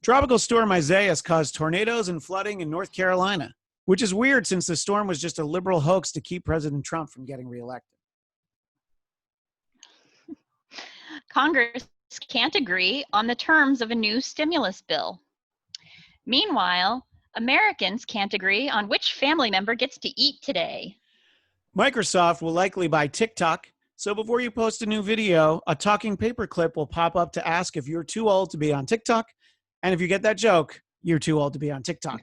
Tropical storm Isaias caused tornadoes and flooding in North Carolina, which is weird since the storm was just a liberal hoax to keep President Trump from getting reelected. Congress can't agree on the terms of a new stimulus bill. Meanwhile, Americans can't agree on which family member gets to eat today. Microsoft will likely buy TikTok, so before you post a new video, a talking paperclip will pop up to ask if you're too old to be on TikTok, and if you get that joke, you're too old to be on TikTok.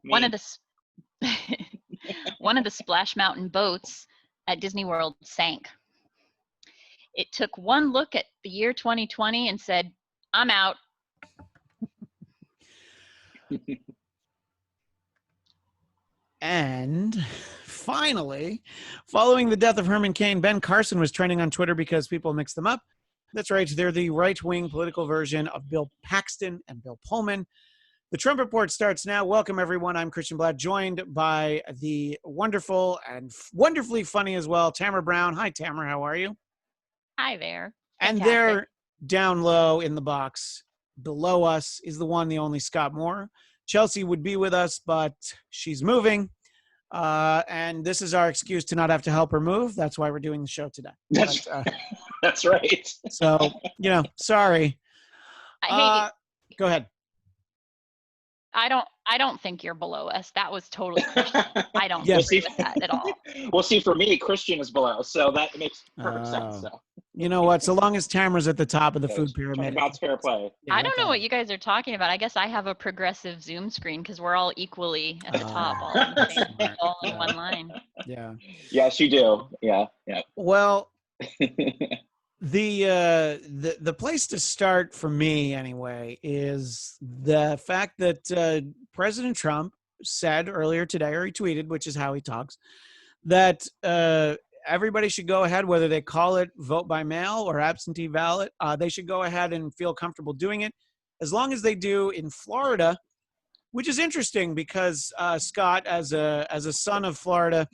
One of the Splash Mountain boats at Disney World sank. It took one look at the year 2020 and said, "I'm out." And finally, following the death of Herman Cain, Ben Carson was trending on Twitter because people mix them up. That's right. They're the right-wing political version of Bill Paxton and Bill Pullman. The Trump Report starts now. Welcome, everyone. I'm Christian Bladt, joined by the wonderful and wonderfully funny as well, Tamra Brown. Hi, Tamra. How are you? Hi there. And Fantastic. there, down low in the box below us, is the one, the only Scott Moore. Chelsea would be with us, but she's moving. And this is our excuse to not have to help her move. That's why we're doing the show today. That's right. So, sorry. Go ahead. I don't think you're below us. That was totally Christian. I don't agree with that at all. Well, see, for me, Christian is below, so that makes perfect sense. So. You know what? So long as Tamra's at the top of the food pyramid. God's fair play. I don't know what you guys are talking about. I guess I have a progressive Zoom screen because we're all equally at the top, all in one line. Yeah. Yes, you do. Yeah. Well, the place to start for me anyway is the fact that President Trump said earlier today, or he tweeted, which is how he talks, that everybody should go ahead, whether they call it vote by mail or absentee ballot, they should go ahead and feel comfortable doing it as long as they do in Florida, which is interesting because Scott, as a son of Florida,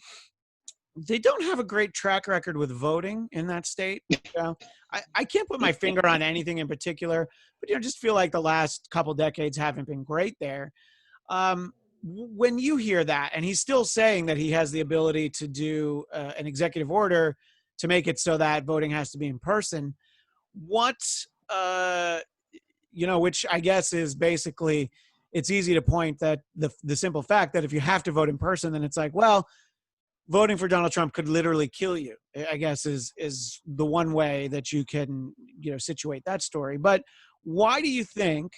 they don't have a great track record with voting in that state. I can't put my finger on anything in particular, but just feel like the last couple decades haven't been great there. When you hear that, and he's still saying that he has the ability to do an executive order to make it so that voting has to be in person, which I guess is basically, it's easy to point that the simple fact that if you have to vote in person, then it's like, well, voting for Donald Trump could literally kill you, I guess is the one way that you can, situate that story. But why do you think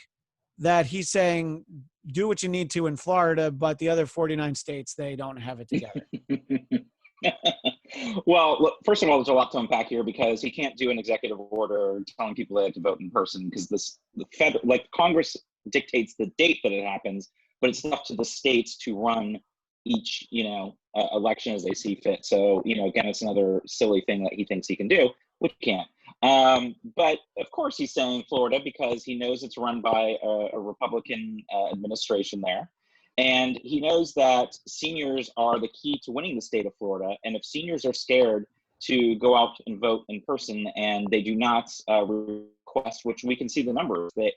that he's saying do what you need to in Florida, but the other 49 states, they don't have it together? Well, look, first of all, there's a lot to unpack here because he can't do an executive order telling people they have to vote in person because Congress dictates the date that it happens, but it's left to the states to run each, election as they see fit. So, again, it's another silly thing that he thinks he can do, which he can't. But of course he's saying Florida because he knows it's run by a Republican administration there. And he knows that seniors are the key to winning the state of Florida. And if seniors are scared to go out and vote in person and they do not request, which we can see the numbers, that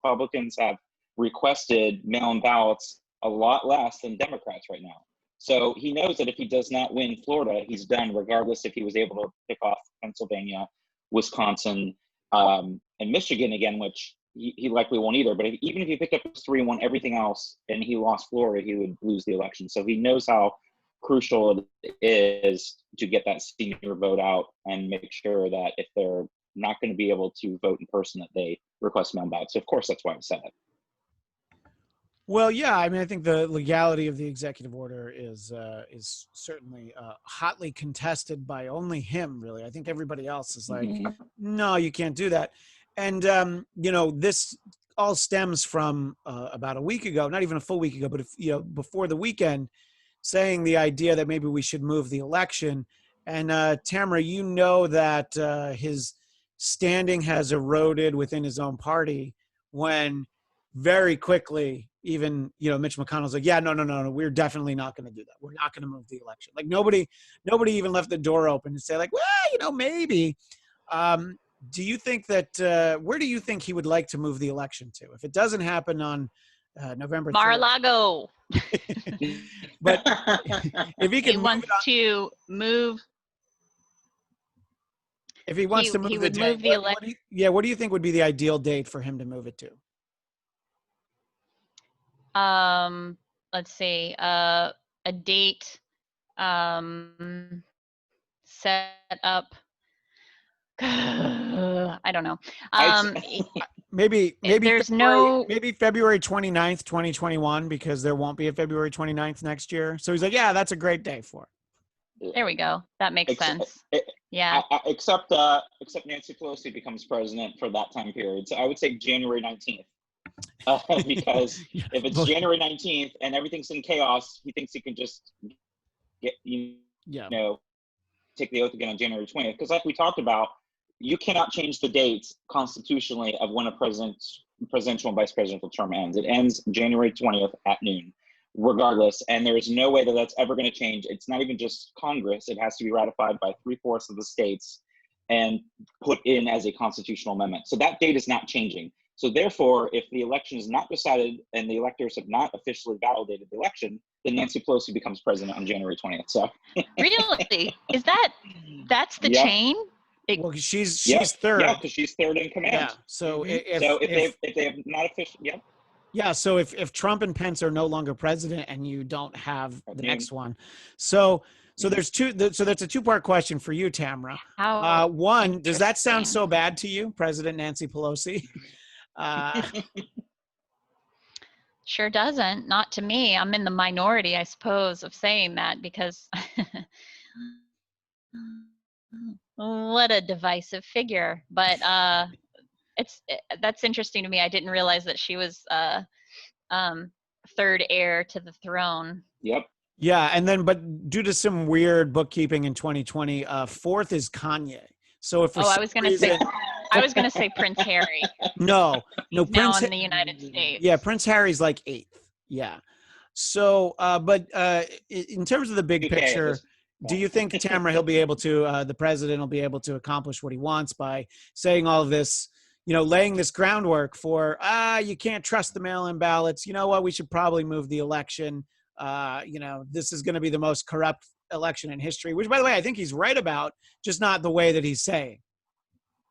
Republicans have requested mail-in ballots a lot less than Democrats right now. So he knows that if he does not win Florida, he's done, regardless if he was able to pick off Pennsylvania, Wisconsin, and Michigan again, which he likely won't either. But even if he picked up his 3 and won everything else and he lost Florida, he would lose the election. So he knows how crucial it is to get that senior vote out and make sure that if they're not going to be able to vote in person, that they request mail ballots. So of course, that's why I said it. Well, yeah, I mean, I think the legality of the executive order is certainly hotly contested by only him, really. I think everybody else is like, no, you can't do that. And, this all stems from about a week ago, not even a full week ago, but, before the weekend, saying the idea that maybe we should move the election. And Tamra, that his standing has eroded within his own party when very quickly, even, Mitch McConnell's like, yeah, no, we're definitely not going to do that. We're not going to move the election. Like nobody even left the door open to say like, well, maybe. Do you think that where do you think he would like to move the election to if it doesn't happen on November 3rd? Mar-a-Lago. But if he He can move wants it on, to move. if he wants to move He the would date, move the what do you think would be the ideal date for him to move it to? Let's see, a date set up. I don't know. Maybe There's no. maybe February 29th, 2021, because there won't be a February 29th next year. So he's like, yeah, that's a great day for it. There we go. That makes sense. Yeah. Except Nancy Pelosi becomes president for that time period. So I would say January 19th. Because if it's January 19th and everything's in chaos, he thinks he can just get, take the oath again on January 20th. Because like we talked about, you cannot change the dates constitutionally of when a presidential and vice presidential term ends. It ends January 20th at noon, regardless. And there is no way that that's ever going to change. It's not even just Congress. It has to be ratified by 3/4 of the states and put in as a constitutional amendment. So that date is not changing. So therefore, if the election is not decided and the electors have not officially validated the election, then Nancy Pelosi becomes president on January 20th. So Really? That's the chain? Well, she's third. Yeah, because she's third in command. Yeah. So if they have not officially, yeah. So if Trump and Pence are no longer president and you don't have the next one, so there's two. So that's a two-part question for you, Tamra. One, does that sound so bad to you, President Nancy Pelosi? Sure doesn't. Not to me. I'm in the minority, I suppose, of saying that because what a divisive figure. But that's interesting to me. I didn't realize that she was third heir to the throne. Yep. Yeah, and then but due to some weird bookkeeping in 2020, fourth is Kanye. So if I was gonna say Prince Harry. No, He's Prince now in the United States. Yeah, Prince Harry's like eighth. Yeah. So, but in terms of the big picture, do you think Tamra he'll be able to the president will be able to accomplish what he wants by saying all of this? Laying this groundwork for you can't trust the mail-in ballots. You know what? We should probably move the election. This is going to be the most corrupt election in history, which, by the way, I think he's right about, just not the way that he's saying.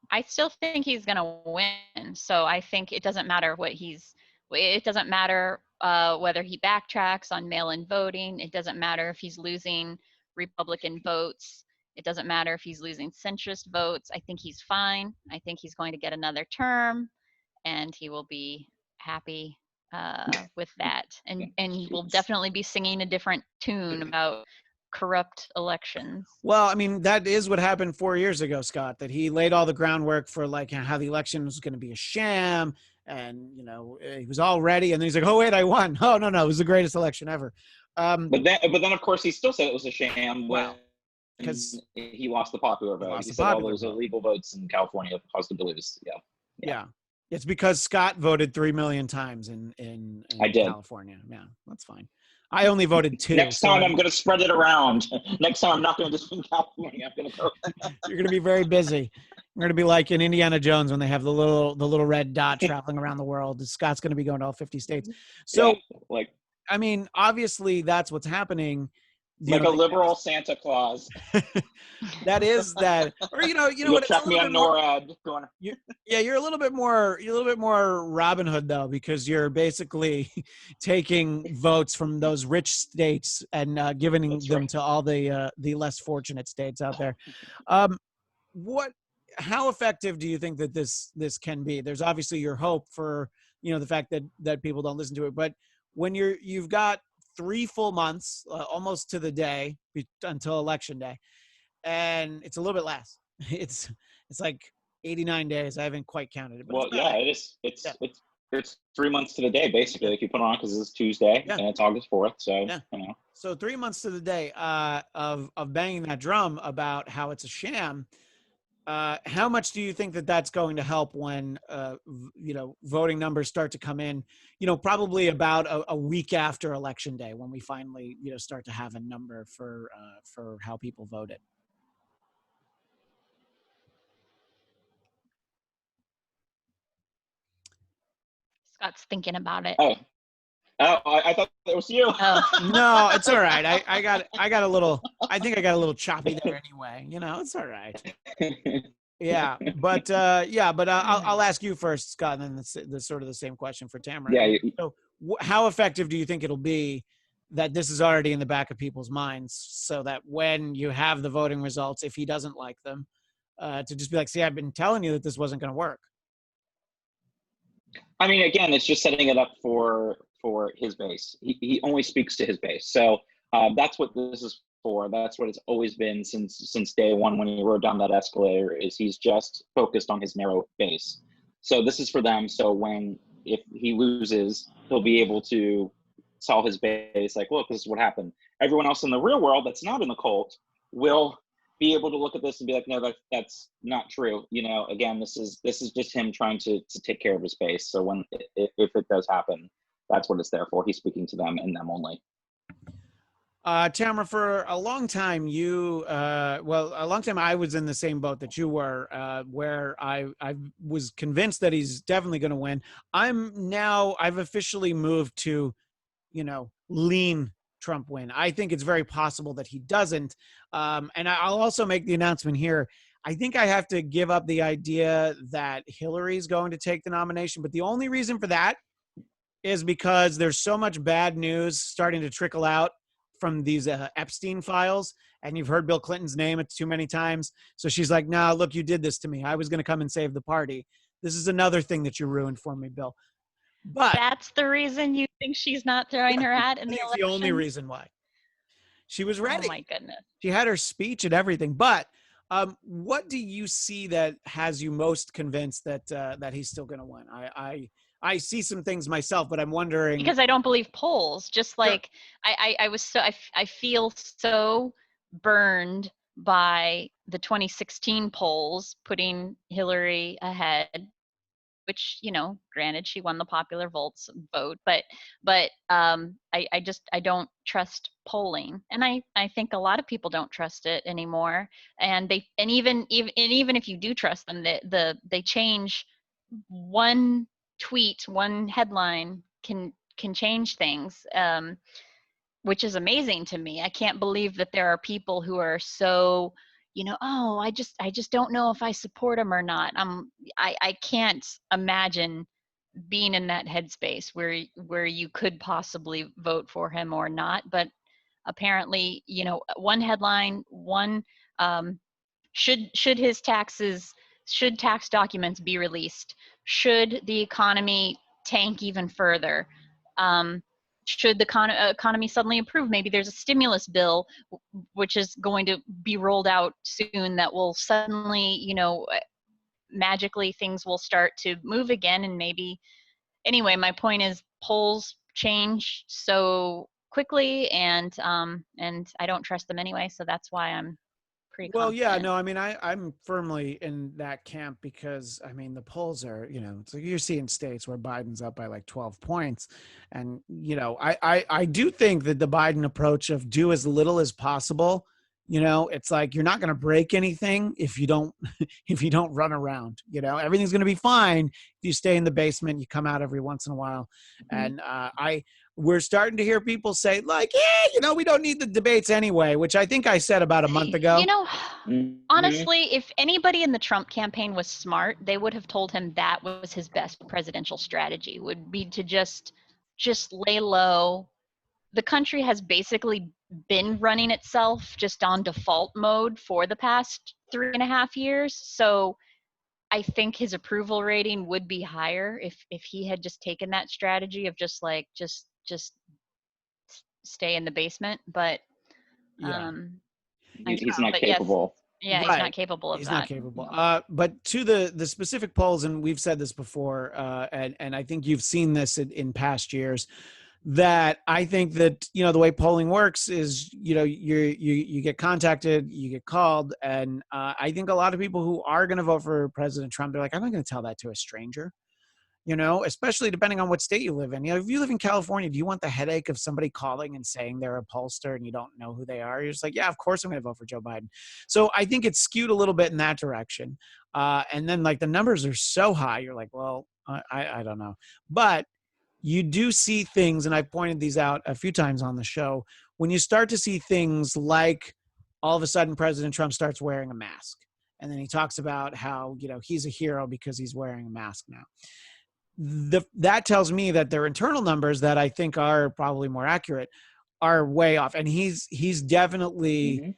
I still think he's going to win. So I think it doesn't matter it doesn't matter whether he backtracks on mail-in voting. It doesn't matter if he's losing Republican votes. It doesn't matter if he's losing centrist votes. I think he's fine. I think he's going to get another term and he will be happy with that. And he will definitely be singing a different tune about corrupt elections. Well, I mean, that is what happened 4 years ago, Scott, that he laid all the groundwork for like how the election was going to be a sham. And, he was all ready. And then he's like, oh, wait, I won. Oh, no, it was the greatest election ever. But then, of course, he still said it was a sham because he lost the popular vote. He said all those illegal votes in California caused him to lose. Yeah. It's because Scott voted 3 million times in California. Yeah, that's fine. I only voted 2. Next time I'm going to spread it around. Next time I'm not going to just in California. I'm going to go. You're going to be very busy. You're going to be like in Indiana Jones when they have the little red dot traveling around the world. Scott's going to be going to all 50 states. So, I mean, obviously that's what's happening. Like a liberal Santa Claus. That is that, or you'll what? Check me on NORAD. You're a little bit more Robin Hood though, because you're basically taking votes from those rich states and giving them to all the less fortunate states out there. How effective do you think that this can be? There's obviously your hope for the fact that people don't listen to it, but when you've got 3 full months, almost to the day until election day, and it's a little bit less. It's like 89 days. I haven't quite counted it. But it is. It's 3 months to the day, basically, if you put it on, because it's Tuesday and it's August 4th. So, So 3 months to the day of banging that drum about how it's a sham. How much do you think that that's going to help when, voting numbers start to come in, probably about a week after election day when we finally, start to have a number for how people voted? Scott's thinking about it. Oh, I thought it was you. Oh. No, it's all right. I got a little. I think I got a little choppy there anyway. It's all right. Yeah, but I'll ask you first, Scott, and then the sort of the same question for Tamara. Yeah. So, how effective do you think it'll be that this is already in the back of people's minds, so that when you have the voting results, if he doesn't like them, to just be like, "See, I've been telling you that this wasn't going to work." I mean, again, it's just setting it up for his base. He only speaks to his base, so that's what this is for. That's what it's always been since day one when he rode down that escalator. Is he's just focused on his narrow base. So this is for them. So if he loses, he'll be able to tell his base, like, look, this is what happened. Everyone else in the real world that's not in the cult will be able to look at this and be like, no, that's not true. Again, this is just him trying to take care of his base. So if it does happen, that's what it's there for. He's speaking to them and them only. Tamara, for a long time, a long time I was in the same boat that you were, where I was convinced that he's definitely going to win. I've officially moved to, lean Trump win. I think it's very possible that he doesn't. And I'll also make the announcement here. I think I have to give up the idea that Hillary's going to take the nomination, but the only reason for that is because there's so much bad news starting to trickle out from these Epstein files, and you've heard Bill Clinton's name too many times. So she's like, "No, look, you did this to me. I was going to come and save the party. This is another thing that you ruined for me, Bill." But that's the reason you think she's not throwing her hat in the election? The only reason why. She was ready. Oh my goodness. She had her speech and everything. But what do you see that has you most convinced that he's still going to win? I see some things myself, but I'm wondering, because I don't believe polls. Just like I feel so burned by the 2016 polls putting Hillary ahead, which, granted, she won the popular vote, but I don't trust polling, and I think a lot of people don't trust it anymore. And even if you do trust them, they change. One tweet, one headline can change things, which is amazing to me. I can't believe that there are people who are so, oh, I just don't know if I support him or not. I can't imagine being in that headspace where you could possibly vote for him or not. But apparently, one headline, should tax documents be released? Should the economy tank even further? Should the economy suddenly improve? Maybe there's a stimulus bill which is going to be rolled out soon that will suddenly, magically things will start to move again. And maybe, anyway, my point is polls change so quickly, and I don't trust them anyway. So that's why I'm pretty confident. Yeah, no, I mean, I'm firmly in that camp because, I mean, the polls are, it's like you're seeing states where Biden's up by like 12 points. And, I do think that the Biden approach of do as little as possible, it's like you're not going to break anything if you don't run around. Everything's going to be fine if you stay in the basement, you come out every once in a while. Mm-hmm. And we're starting to hear people say, like, yeah, we don't need the debates anyway, which I think I said about a month ago. Honestly, if anybody in the Trump campaign was smart, they would have told him that was his best presidential strategy, would be to just lay low. The country has basically been running itself just on default mode for the past 3.5 years. So I think his approval rating would be higher if he had just taken that strategy of just stay in the basement. But he's not capable. Yes, he's not capable of that. He's not capable. But to the specific polls, and we've said this before, and I think you've seen this in past years, that I think that, the way polling works is, you get contacted, you get called. And I think a lot of people who are going to vote for President Trump, they're like, I'm not going to tell that to a stranger, especially depending on what state you live in. If you live in California, do you want the headache of somebody calling and saying they're a pollster and you don't know who they are? You're just like, yeah, of course I'm going to vote for Joe Biden. So I think it's skewed a little bit in that direction. And then like the numbers are so high. You're like, well, I don't know. But you do see things, and I've pointed these out a few times on the show, when you start to see things like all of a sudden President Trump starts wearing a mask. And then he talks about how, he's a hero because he's wearing a mask now. That tells me that their internal numbers that I think are probably more accurate are way off. And he's definitely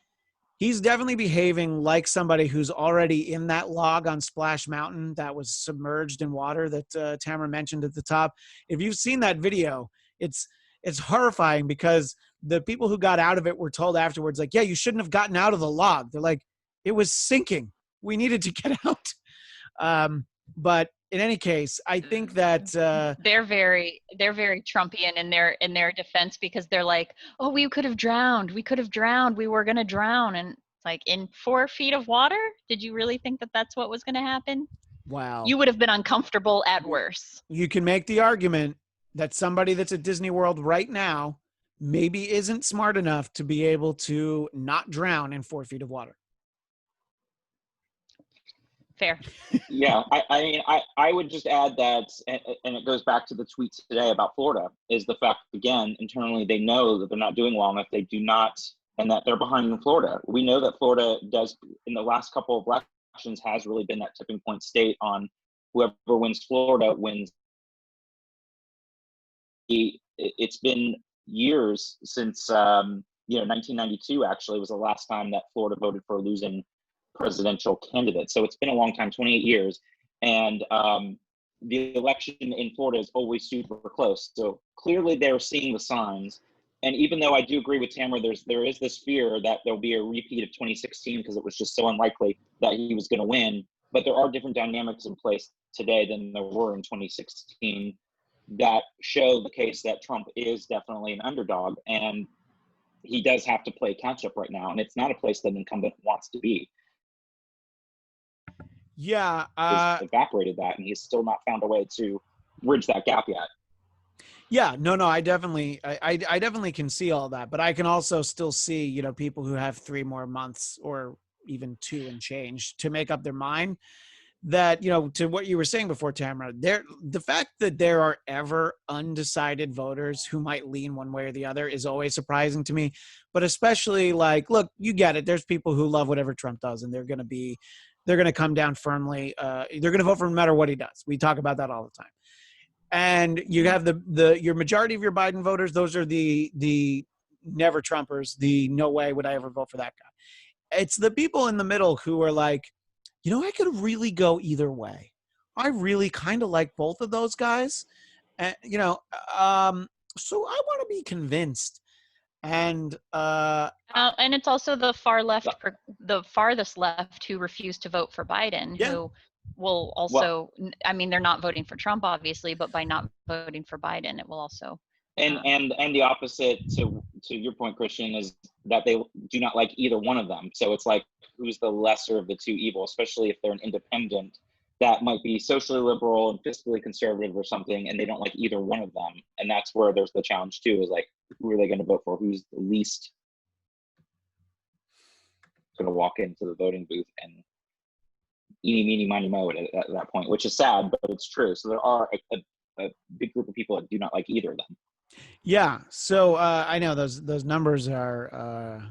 behaving like somebody who's already in that log on Splash Mountain that was submerged in water that Tamra mentioned at the top. If you've seen that video, it's horrifying because the people who got out of it were told afterwards, like, yeah, you shouldn't have gotten out of the log. They're like, it was sinking. We needed to get out. But in any case, I think that they're very Trumpian in their defense, because they're like, oh, we could have drowned. We were going to drown. And it's like, in 4 feet of water? Did you really think that that's what was going to happen? Wow. You would have been uncomfortable at worst. You can make the argument that somebody that's at Disney World right now maybe isn't smart enough to be able to not drown in 4 feet of water. Fair. Yeah, I would just add that, and it goes back to the tweets today about Florida, is the fact, again, internally they know that they're not doing well enough. They do not, and that they're behind in Florida. We know that Florida does, in the last couple of elections, has really been that tipping point state on whoever wins Florida wins. It's been years since, 1992 actually was the last time that Florida voted for a losing presidential candidate. So it's been a long time, 28 years. And the election in Florida is always super close. So clearly they're seeing the signs. And even though I do agree with Tamra, there is this fear that there'll be a repeat of 2016 because it was just so unlikely that he was going to win. But there are different dynamics in place today than there were in 2016 that show the case that Trump is definitely an underdog. And he does have to play catch up right now. And it's not a place that an incumbent wants to be. Yeah. He's evaporated that, and he's still not found a way to bridge that gap yet. Yeah, no, I definitely can see all that, but I can also still see, people who have 3 more months or even 2 and change to make up their mind. That, to what you were saying before, Tamra, the fact that there are ever undecided voters who might lean one way or the other is always surprising to me. But especially like, look, you get it. There's people who love whatever Trump does, and they're going to come down firmly. They're going to vote for him no matter what he does. We talk about that all the time. And you have your majority of your Biden voters. Those are the never Trumpers. The no way would I ever vote for that guy. It's the people in the middle who are like, I could really go either way. I really kind of like both of those guys. And, so I want to be convinced. And it's also the far left, the farthest left, who refuse to vote for Biden, who will also, they're not voting for Trump, obviously, but by not voting for Biden, it will also. And the opposite to your point, Christian, is that they do not like either one of them. So it's like, who's the lesser of the two evil, especially if they're an independent that might be socially liberal and fiscally conservative or something, and they don't like either one of them. And that's where there's the challenge too, is like, who are they going to vote for? Who's the least going to walk into the voting booth and eeny, meeny, miny, moe at that point, which is sad, but it's true. So there are a big group of people that do not like either of them. Yeah. So I know those numbers are,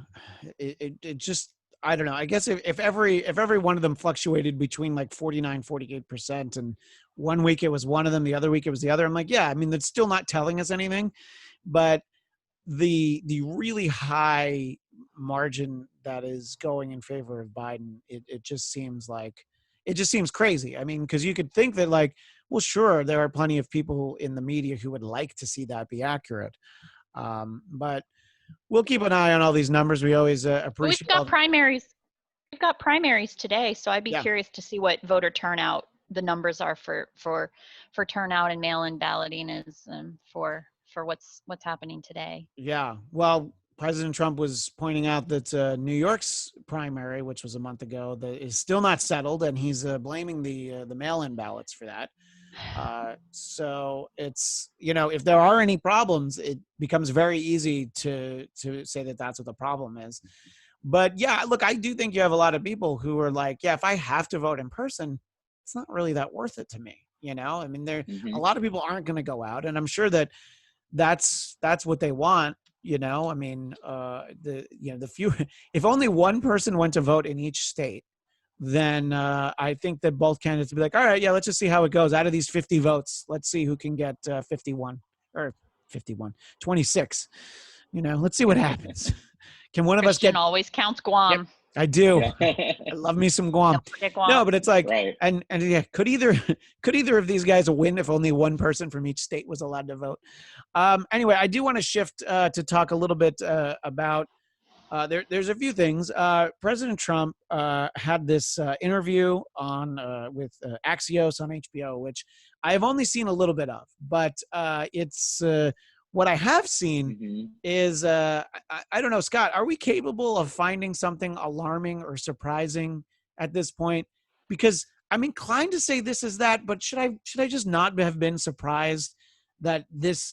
it just, I don't know. I guess if every one of them fluctuated between like 49, 48%, and one week it was one of them, the other week it was the other, I'm like, yeah, that's still not telling us anything. But the really high margin that is going in favor of Biden, it just seems crazy. Because you could think that like, well, sure, there are plenty of people in the media who would like to see that be accurate. But we'll keep an eye on all these numbers. We always appreciate. We've got primaries today, so I'd be curious to see what voter turnout the numbers are for turnout and mail-in balloting is for what's happening today. Yeah, well, President Trump was pointing out that New York's primary, which was a month ago, that is still not settled, and he's blaming the mail-in ballots for that. So it's, if there are any problems, it becomes very easy to say that that's what the problem is. But yeah, look, I do think you have a lot of people who are like, yeah, if I have to vote in person, it's not really that worth it to me. I mean, a Hmm. lot of people aren't going to go out, and I'm sure that that's what they want. I mean, the few, if only one person went to vote in each state, then I think that both candidates would be like, all right, yeah, let's just see how it goes. Out of these 50 votes, let's see who can get 51 or 51, 26. Let's see what happens. Can one of us Christian get? always counts Yep, Guam. I do. Yeah. I love me some Guam. Don't forget No, Guam. but it's like, Right. and yeah, could either of these guys win if only one person from each state was allowed to vote? Anyway, I do want to shift to talk a little bit about. There's a few things. President Trump had this interview on with Axios on HBO, which I have only seen a little bit of, but it's what I have seen Hmm. is I don't know, Scott. Are we capable of finding something alarming or surprising at this point? Because I'm inclined to say this is that, but should I just not have been surprised that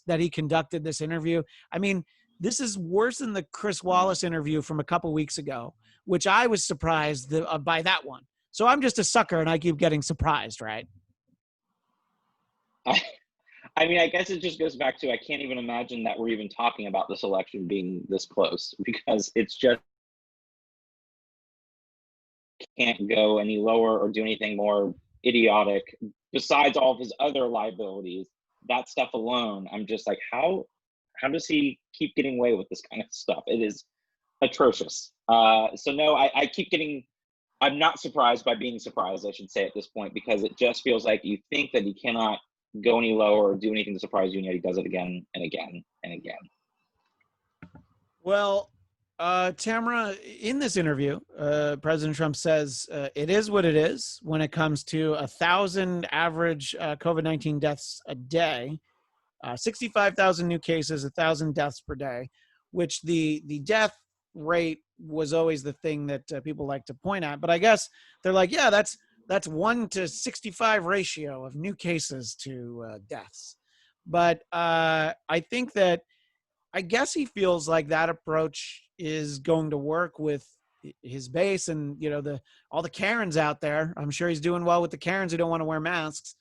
he conducted this interview? I mean, this is worse than the Chris Wallace interview from a couple weeks ago, which I was surprised by that one. So I'm just a sucker and I keep getting surprised, right? I mean, I guess it just goes back to I can't even imagine that we're even talking about this election being this close because it's just can't go any lower or do anything more idiotic. Besides all of his other liabilities, that stuff alone, I'm just like, how does he keep getting away with this kind of stuff? It is atrocious. So no, I keep getting. I'm not surprised by being surprised, I should say at this point, because it just feels like you think that he cannot go any lower or do anything to surprise you, and yet he does it again and again and again. Well, Tamara, in this interview, President Trump says it is what it is when it comes to 1,000 average COVID-19 deaths a day, 65,000 new cases, 1,000 deaths per day, which the death rate was always the thing that people like to point at. But I guess they're like, yeah, that's 1 to 65 ratio of new cases to deaths. But I think that I guess he feels like that approach is going to work with his base and all the Karens out there. I'm sure he's doing well with the Karens who don't want to wear masks.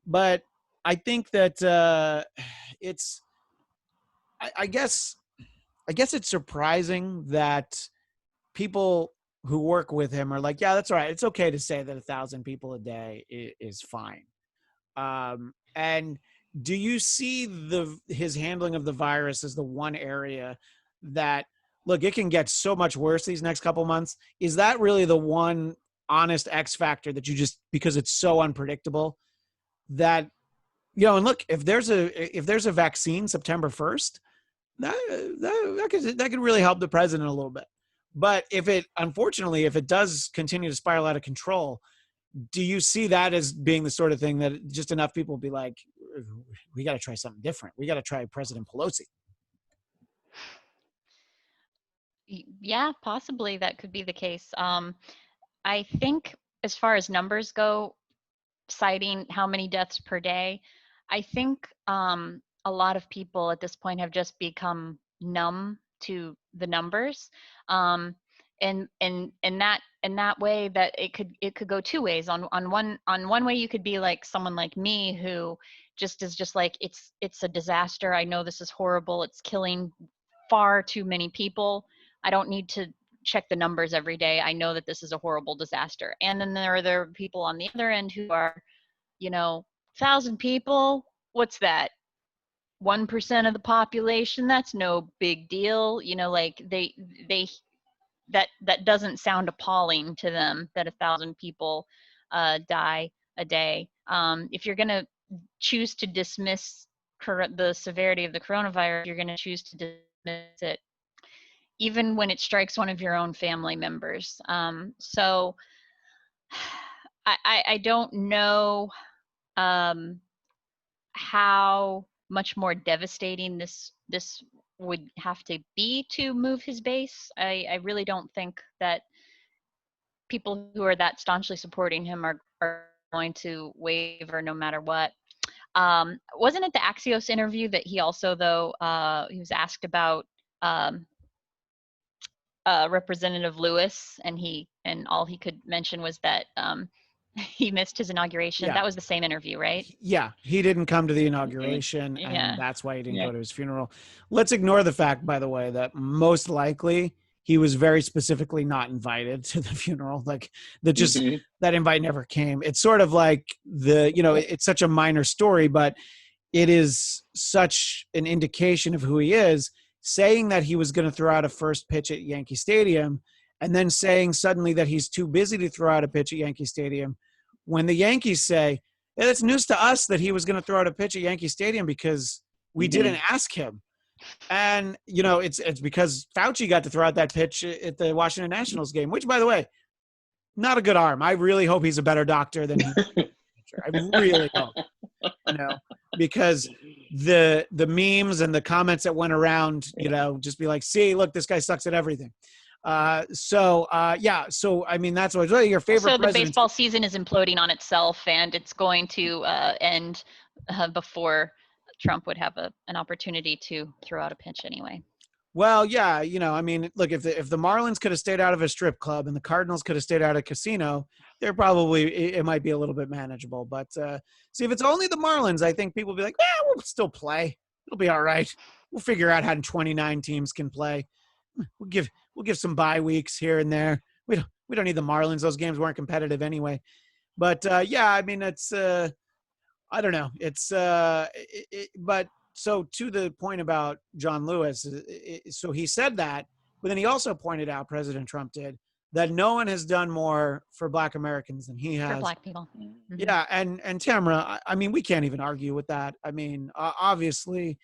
But I think that it's I guess it's surprising that people who work with him are like, yeah, that's all right. It's okay to say that 1,000 people a day is fine. And do you see his handling of the virus as the one area that, look, it can get so much worse these next couple months? Is that really the one honest X factor that you just, because it's so unpredictable that, and look, if there's a vaccine September 1st, that could really help the president a little bit. But if it does continue to spiral out of control, do you see that as being the sort of thing that just enough people will be like, we got to try something different. We got to try President Pelosi? Yeah, possibly that could be the case. I think as far as numbers go, citing how many deaths per day, I think a lot of people at this point have just become numb to the numbers, and that way that it could go two ways. On one way, you could be like someone like me who just is just like it's a disaster. I know this is horrible. It's killing far too many people. I don't need to check the numbers every day. I know that this is a horrible disaster. And then there are people on the other end who are, 1,000 people, what's that? 1% of the population, that's no big deal. Like they that doesn't sound appalling to them that 1,000 people die a day. If you're going to choose to dismiss the severity of the coronavirus, you're going to choose to dismiss it even when it strikes one of your own family members. So I don't know how much more devastating this would have to be to move his base. I really don't think that people who are that staunchly supporting him are going to waver no matter what. Wasn't it the Axios interview that he also, though, he was asked about Representative Lewis, and all he could mention was that He missed his inauguration. Yeah. That was the same interview, right? Yeah, he didn't come to the inauguration, Yeah. and that's why he didn't go to his funeral. Let's ignore the fact, by the way, that most likely he was very specifically not invited to the funeral. Like that invite never came. It's sort of like it's such a minor story, but it is such an indication of who he is, saying that he was going to throw out a first pitch at Yankee Stadium and then saying suddenly that he's too busy to throw out a pitch at Yankee Stadium. When the Yankees say, yeah, it's news to us that he was going to throw out a pitch at Yankee Stadium because we didn't ask him. And, it's because Fauci got to throw out that pitch at the Washington Nationals game, which, by the way, not a good arm. I really hope he's a better doctor than he I really hope, because the memes and the comments that went around, just be like, see, look, this guy sucks at everything. So I mean, that's what your favorite. So the baseball season is imploding on itself, and it's going to end before Trump would have an opportunity to throw out a pinch anyway. Well, yeah, I mean, look, if the Marlins could have stayed out of a strip club and the Cardinals could have stayed out of a casino, it might be a little bit manageable. But see, if it's only the Marlins, I think people will be like, yeah, we'll still play. It'll be all right. We'll figure out how 29 teams can play. We'll give some bye weeks here and there. We don't need the Marlins. Those games weren't competitive anyway. But I mean, it's I don't know. It's but so to the point about John Lewis, so he said that, but then he also pointed out, President Trump did, that no one has done more for Black Americans than he has. For Black people. Mm-hmm. Yeah, and Tamra, I mean, we can't even argue with that. I mean, obviously,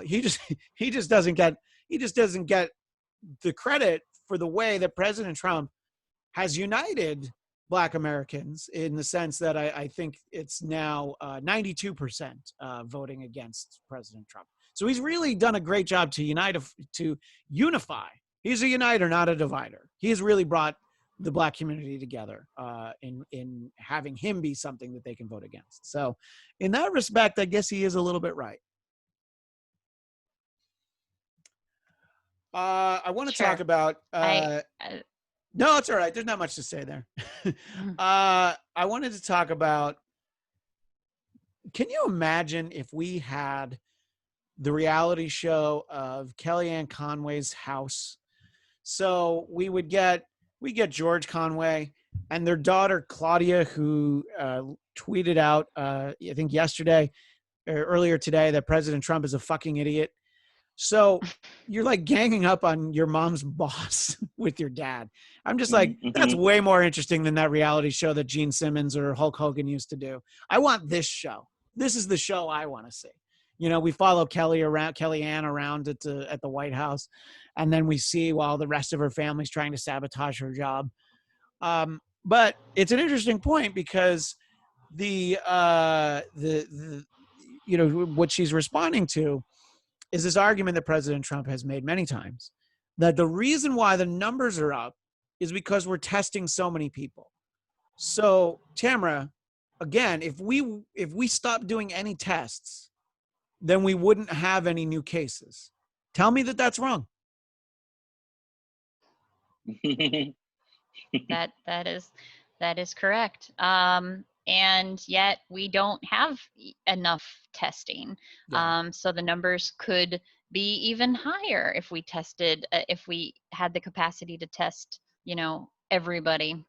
he just doesn't get the credit for the way that President Trump has united Black Americans, in the sense that I think it's now 92% voting against President Trump. So he's really done a great job to unify. He's a uniter, not a divider. He has really brought the Black community together in having him be something that they can vote against. So in that respect, I guess he is a little bit right. I want to talk about no, it's all right. There's not much to say there. I wanted to talk about, can you imagine if we had the reality show of Kellyanne Conway's house? So we get George Conway and their daughter, Claudia, who tweeted out, I think earlier today, that President Trump is a fucking idiot. So you're like ganging up on your mom's boss with your dad. I'm just like, that's way more interesting than that reality show that Gene Simmons or Hulk Hogan used to do. I want this show. This is the show I want to see. We follow Kellyanne around at the White House, and then we see while the rest of her family's trying to sabotage her job. But it's an interesting point, because what she's responding to is this argument that President Trump has made many times, that the reason why the numbers are up is because we're testing so many people. So, Tamra, again, if we stopped doing any tests, then we wouldn't have any new cases. Tell me that that's wrong. That is correct. And yet we don't have enough testing. Yeah. So the numbers could be even higher if we if we had the capacity to test, everybody.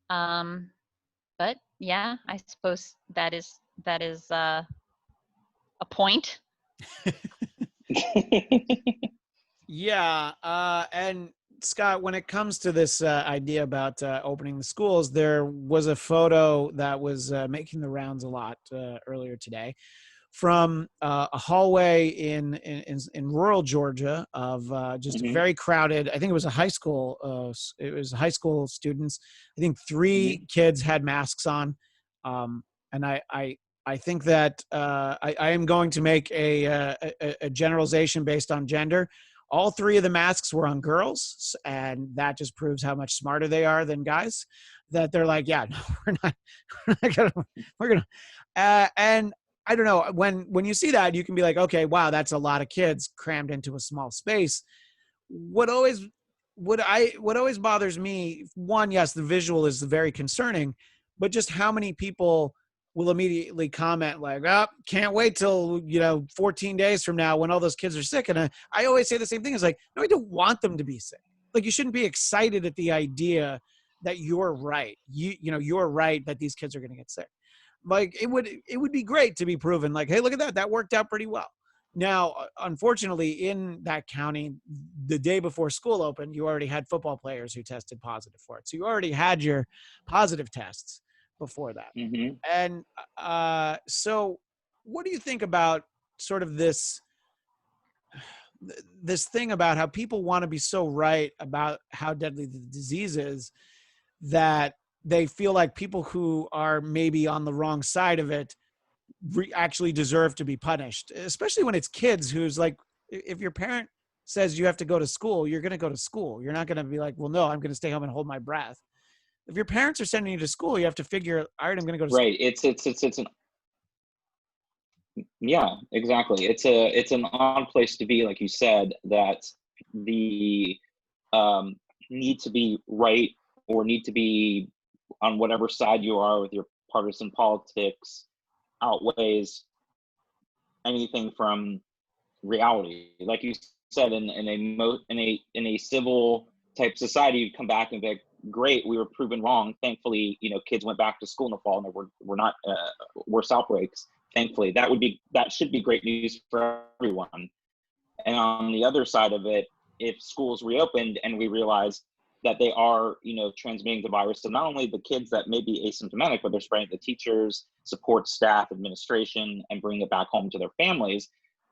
But yeah, I suppose that is a point. Yeah. And Scott, when it comes to this idea about opening the schools, there was a photo that was making the rounds a lot earlier today from a hallway in rural Georgia of just a very crowded. I think it was a high school. It was high school students. I think 3 kids had masks on, and I think that I am going to make a generalization based on gender. All 3 of the masks were on girls, and that just proves how much smarter they are than guys. That they're like, yeah, no, we're gonna. And I don't know, when you see that, you can be like, okay, wow, that's a lot of kids crammed into a small space. What always bothers me, one, yes, the visual is very concerning, but just how many people will immediately comment like, oh, can't wait till, 14 days from now when all those kids are sick. And I always say the same thing. Is like, no, I don't want them to be sick. Like, you shouldn't be excited at the idea that you're right. You're right that these kids are going to get sick. Like, it would be great to be proven like, hey, look at that. That worked out pretty well. Now, unfortunately, in that county, the day before school opened, you already had football players who tested positive for it. So you already had your positive tests before that. Mm-hmm. And so what do you think about sort of this thing about how people want to be so right about how deadly the disease is that they feel like people who are maybe on the wrong side of it actually deserve to be punished, especially when it's kids who's like, if your parent says you have to go to school, you're going to go to school. You're not going to be like, well, no, I'm going to stay home and hold my breath. If your parents are sending you to school, you have to figure, all right, I'm going to go to school. Right. It's an Yeah, exactly. It's an odd place to be, like you said, that the um, need to be right or need to be on whatever side you are with your partisan politics outweighs anything from reality. Like you said, in a civil type society, you'd come back and be like, great, we were proven wrong. Thankfully, kids went back to school in the fall and there were not worse outbreaks. Thankfully, that should be great news for everyone. And on the other side of it, if schools reopened and we realize that they are, transmitting the virus to not only the kids that may be asymptomatic, but they're spreading to teachers, support staff, administration, and bringing it back home to their families,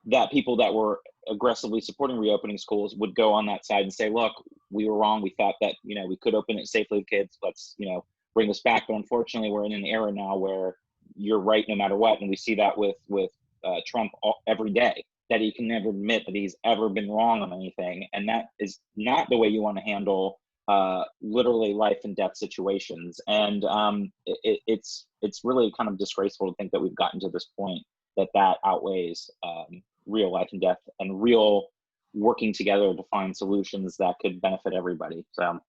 that people that were aggressively supporting reopening schools would go on that side and say, look, we were wrong. We thought that, we could open it safely with kids. Let's, bring this back. But unfortunately, we're in an era now where you're right no matter what. And we see that with Trump every day, that he can never admit that he's ever been wrong on anything. And that is not the way you want to handle literally life and death situations. And it's really kind of disgraceful to think that we've gotten to this point that outweighs real life and death and real working together to find solutions that could benefit everybody. So.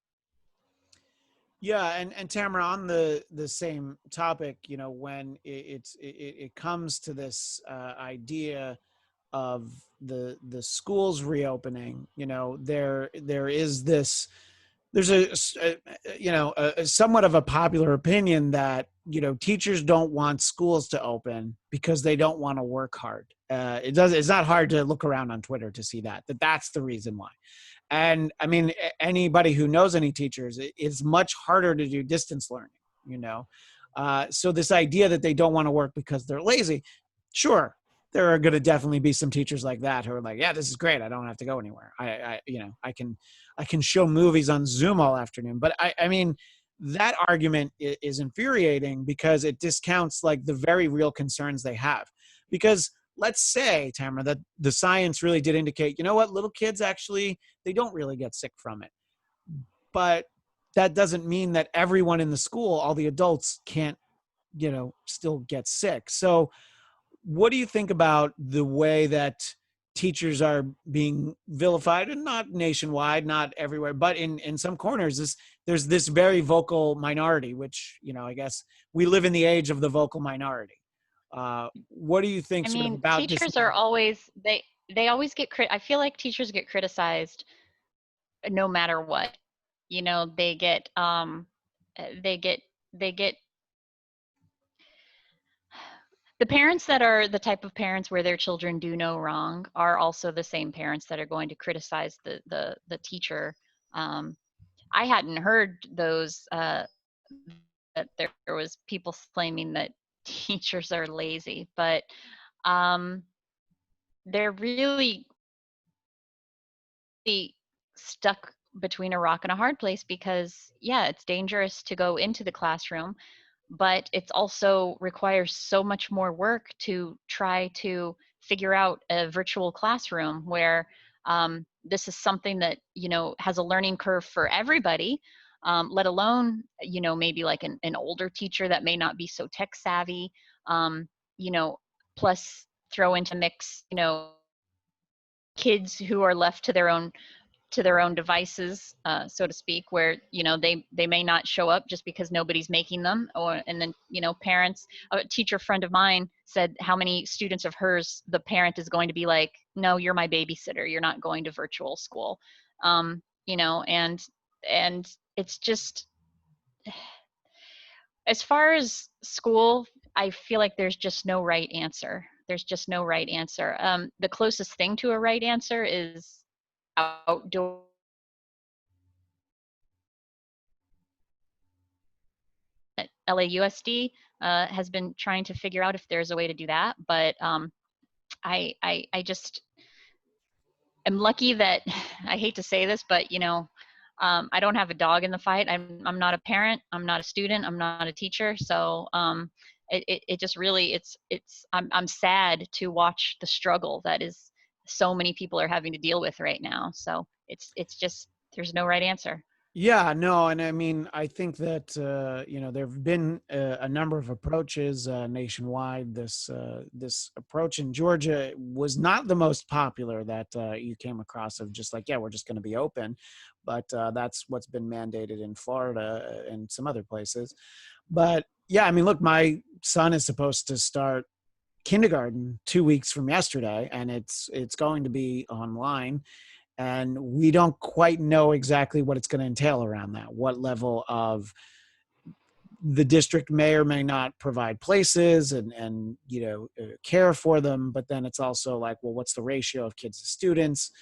Yeah, and Tamara, on the same topic, when it comes to this idea of the schools reopening, there is this, there's a somewhat of a popular opinion that teachers don't want schools to open because they don't want to work hard. It's not hard to look around on Twitter to see that's the reason why. And I mean, anybody who knows any teachers, it's much harder to do distance learning, so this idea that they don't want to work because they're lazy, sure, there are going to definitely be some teachers like that who are like, yeah, this is great. I don't have to go anywhere. I can show movies on Zoom all afternoon. But I mean, that argument is infuriating because it discounts like the very real concerns they have. Because let's say, Tamara, that the science really did indicate, what, little kids actually, they don't really get sick from it. But that doesn't mean that everyone in the school, all the adults, can't, still get sick. So what do you think about the way that teachers are being vilified, and not nationwide, not everywhere, but in some corners, there's this very vocal minority, which, I guess we live in the age of the vocal minority. What do you think I sort of mean, about this? teachers are always, they always get I feel like teachers get criticized no matter what. They get they get the parents that are the type of parents where their children do no wrong are also the same parents that are going to criticize the teacher. I hadn't heard those that there was people claiming that teachers are lazy, but they're really stuck between a rock and a hard place because, yeah, it's dangerous to go into the classroom, but it's also requires so much more work to try to figure out a virtual classroom where this is something that, has a learning curve for everybody, let alone, maybe like an older teacher that may not be so tech savvy, you know, plus throw into mix, kids who are left to their own to their own devices, so to speak, where, you know, they may not show up just because nobody's making them. And then, you know, parents, a teacher friend of mine said how many students of hers, the parent is going to be like, no, you're my babysitter, you're not going to virtual school. You know, and it's just, as far as school, I feel like there's just no right answer. There's just no right answer. The closest thing to a right answer is outdoor. LAUSD has been trying to figure out if there's a way to do that, but I just am lucky that, I hate to say this, but, you know, I don't have a dog in the fight. I'm not a parent. I'm not a student. I'm not a teacher. So it just really, I'm sad to watch the struggle that is so many people are having to deal with right now. So it's just, there's no right answer. Yeah, no, and I mean, I think that you know, there have been a number of approaches nationwide. This approach in Georgia was not the most popular that you came across, of just like, yeah, we're just going to be open, but that's what's been mandated in Florida and some other places. But yeah, I mean, look, my son is supposed to start kindergarten 2 weeks from yesterday, and it's going to be online, and we don't quite know exactly what it's going to entail around that. What level of, the district may or may not provide places and you know, care for them, but then it's also like, well, what's the ratio of kids to students?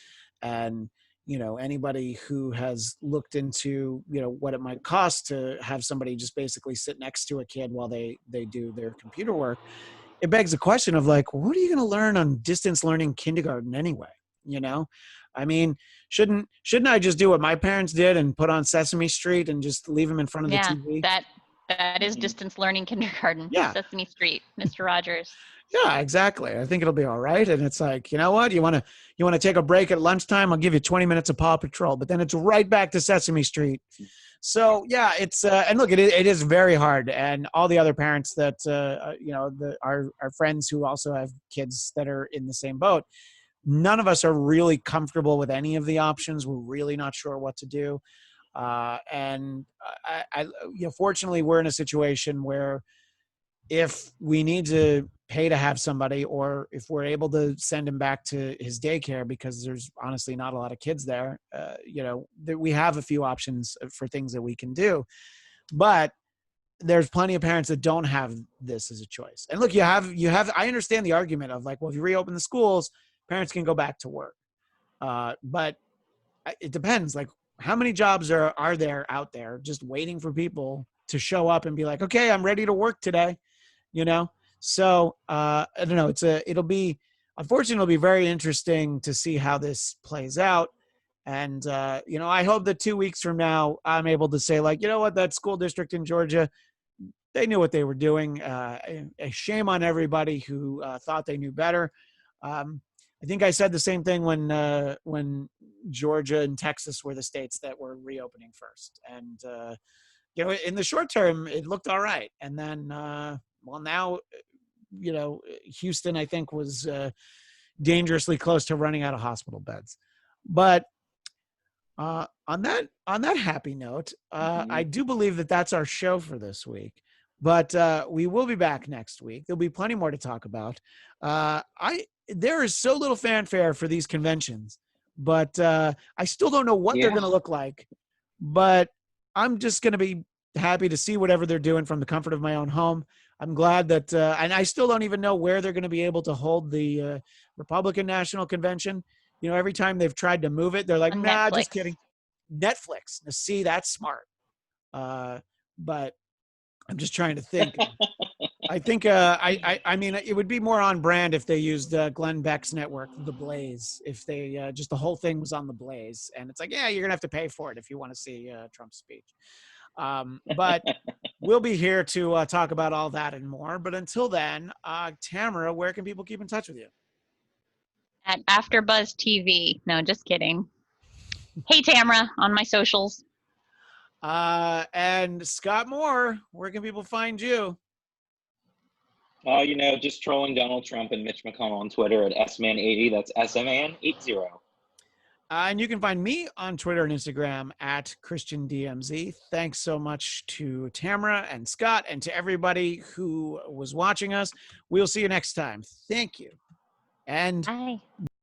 And you know, anybody who has looked into, you know, what it might cost to have somebody just basically sit next to a kid while they do their computer work, it begs the question of like, what are you going to learn on distance learning kindergarten anyway? You know, I mean, shouldn't I just do what my parents did and put on Sesame Street and just leave them in front of the Yeah, TV? that is Mhm. distance learning kindergarten. Yeah, Sesame Street, Mr. Rogers. yeah, exactly. I think it'll be all right. And it's like, you know what? You want to take a break at lunchtime? I'll give you 20 minutes of Paw Patrol, but then it's right back to Sesame Street. So yeah, it's and look, it is very hard, and all the other parents that you know, our friends who also have kids that are in the same boat, none of us are really comfortable with any of the options. We're really not sure what to do, and you know, fortunately, we're in a situation where if we need to pay to have somebody, or if we're able to send him back to his daycare because there's honestly not a lot of kids there, you know, that we have a few options for things that we can do. But there's plenty of parents that don't have this as a choice. And look, you have I understand the argument of like, well, if you reopen the schools, parents can go back to work, but it depends. Like, how many jobs are there out there just waiting for people to show up and be like, okay, I'm ready to work today, you know? So I don't know. It'll be, unfortunately, it'll be very interesting to see how this plays out. And you know, I hope that 2 weeks from now, I'm able to say like, you know what, that school district in Georgia, they knew what they were doing. A shame on everybody who thought they knew better. I think I said the same thing when Georgia and Texas were the states that were reopening first. And you know, in the short term, it looked all right. And then, well, now, you know, Houston, I think, was dangerously close to running out of hospital beds. But on that happy note, I Mhm. do believe that that's our show for this week. But we will be back next week. There'll be plenty more to talk about. There is so little fanfare for these conventions, but I still don't know what they're Yeah. going to look like. But I'm just going to be happy to see whatever they're doing from the comfort of my own home. I'm glad that, and I still don't even know where they're going to be able to hold the Republican National Convention. You know, every time they've tried to move it, they're like, On nah, just Netflix. kidding. Netflix. Now, see, that's smart. But I'm just trying to think. I think I mean, it would be more on brand if they used Glenn Beck's network, The Blaze. If they just, the whole thing was on The Blaze, and it's like, yeah, you're gonna have to pay for it if you want to see Trump's speech. But we'll be here to talk about all that and more. But until then, Tamara, where can people keep in touch with you? At AfterBuzz TV. No, just kidding. Hey Tamra on my socials. And Scott Moore, where can people find you? You know, just trolling Donald Trump and Mitch McConnell on Twitter at SMan80. That's SMan80. And you can find me on Twitter and Instagram at ChristianDMZ. Thanks so much to Tamra and Scott and to everybody who was watching us. We'll see you next time. Thank you. And Bye.